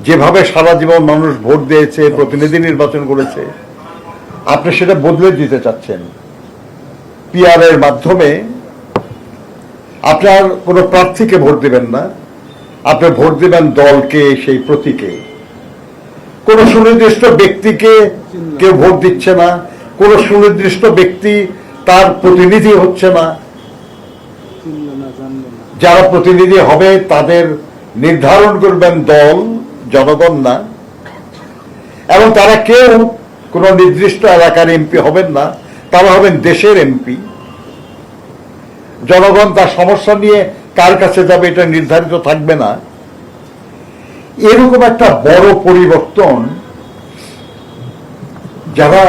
যেভাবে সারা জীবন মানুষ ভোট দিয়েছে, প্রতিনিধি নির্বাচন করেছে, আপনি সেটা বদলে দিতে চাচ্ছেন। পিআর এর মাধ্যমে আপনার কোনো প্রার্থীকে ভোট দিবেন না, আপনি ভোট দিবেন দলকে, সেই প্রতীকে। কোন সুনির্দিষ্ট ব্যক্তিকে কেউ ভোট দিচ্ছে না, কোন সুনির্দিষ্ট ব্যক্তি তার প্রতিনিধি হচ্ছে না। যারা প্রতিনিধি হবে তাদের নির্ধারণ করবেন দল, জনগণ না। এবং তারা কেউ কোন নির্দিষ্ট এলাকার এমপি হবেন না, তারা হবেন দেশের এমপি। জনগণ তার সমস্যা নিয়ে কার কাছে যাবে এটা নির্ধারিত থাকবে না। এরকম একটা বড় পরিবর্তন, যারা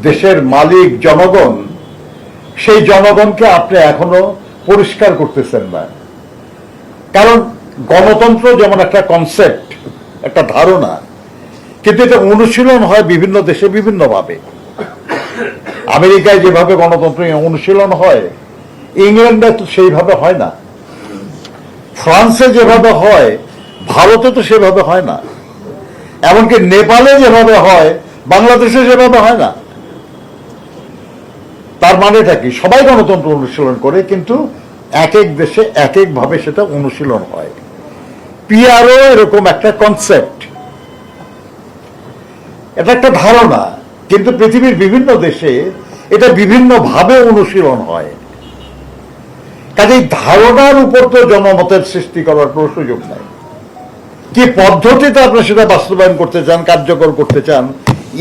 দেশের মালিক জনগণ, সেই জনগণকে আপনি এখনো পরিষ্কার করতেছেন না। কারণ গণতন্ত্র যেমন একটা কনসেপ্ট, একটা ধারণা, কিন্তু এটা অনুশীলন হয় বিভিন্ন দেশে বিভিন্নভাবে। আমেরিকায় যেভাবে গণতন্ত্র অনুশীলন হয়, ইংল্যান্ডে তো সেইভাবে হয় না। ফ্রান্সে যেভাবে হয়, ভারতে তো সেভাবে হয় না। এমনকি নেপালে যেভাবে হয়, বাংলাদেশে সেভাবে হয় না। তার মানেটা কি? সবাই গণতন্ত্র অনুশীলন করে, কিন্তু এক এক দেশে এক এক ভাবে সেটা অনুশীলন হয়। পিআরও এরকম একটা কনসেপ্ট, এটা একটা ধারণা, কিন্তু পৃথিবীর বিভিন্ন দেশে এটা বিভিন্ন ভাবে অনুশীলন হয়। কাজেই ধারণার উপর তো জনমতের সৃষ্টি করার কোনো সুযোগ নাই। কি পদ্ধতিতে আপনি সেটা বাস্তবায়ন করতে চান, কার্যকর করতে চান,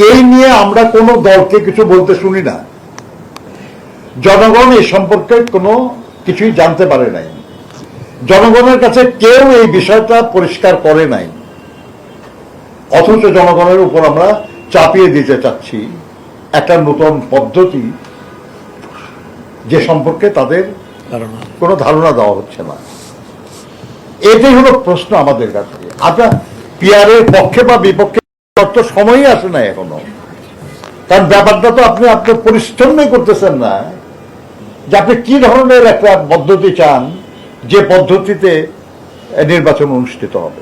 এই নিয়ে আমরা কোনো দলকে কিছু বলতে শুনি না। জনগণ এই সম্পর্কে কোনো কিছুই জানতে পারে নাই। জনগণের কাছে কেউ এই বিষয়টা পরিষ্কার করে নাই, অথচ জনগণের উপর আমরা চাপিয়ে দিতে চাচ্ছি একটা নতুন পদ্ধতি, যে সম্পর্কে তাদের কোনো ধারণা দেওয়া হচ্ছে না। এটাই হলো প্রশ্ন আমাদের কাছে। আপনার পিআর এর পক্ষে বা বিপক্ষে তো সময়ই আসে না এখনো। কারণ ব্যাপারটা তো আপনি আপনার পরিশ্রমই করতেছেন না, যে আপনি কি ধরনের একটা পদ্ধতি চান, যে পদ্ধতিতে নির্বাচন অনুষ্ঠিত হবে।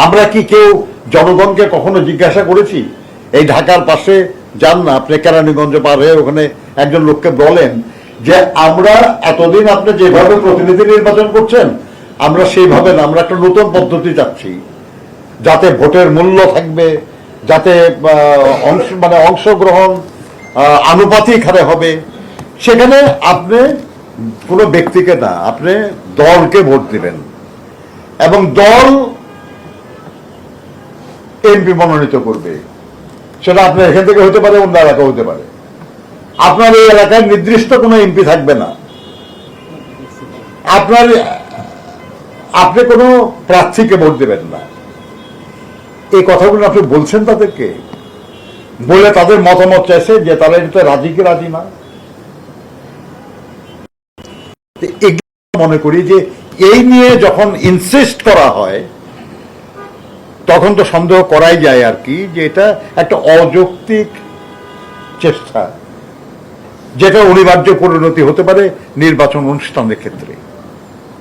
আমরা কি কেউ জনগণকে কখনো জিজ্ঞাসা করেছি? এই ঢাকার পাশে যান না আপনি, কেরানীগঞ্জ পার হয়ে ওখানে একজন লোককে বলেন যে আমরা এতদিন আপনি যেভাবে প্রতিনিধি নির্বাচন করছেন, আমরা সেইভাবে না, আমরা একটা নতুন পদ্ধতি চাচ্ছি, যাতে ভোটের মূল্য থাকবে, যাতে অংশগ্রহণ আনুপাতিক হারে হবে। সেখানে আপনি কোনো ব্যক্তিকে না, আপনি দলকে ভোট দিবেন, এবং দল এমপি মনোনীত করবে। সেটা আপনার এখান থেকে হতে পারে, অন্য এলাকা হতে পারে। আপনার এই এলাকায় নির্দিষ্ট কোনো এমপি থাকবে না। আপনি কোনো প্রার্থীকে ভোট দেবেন না। এই কথাগুলো আপনি বলছেন তাদেরকে, বলে তাদের মতামত চাইছে যে তারা এটা রাজি কি রাজি না। মনে করি যে এই নিয়ে যখন ইনসিস্ট করা হয়, তখন তো সন্দেহ করাই যায় আর কি, যে এটা একটা অযৌক্তিক চেষ্টা, যেটা অনিবার্য পরিণতি হতে পারে নির্বাচন অনুষ্ঠানের ক্ষেত্রে।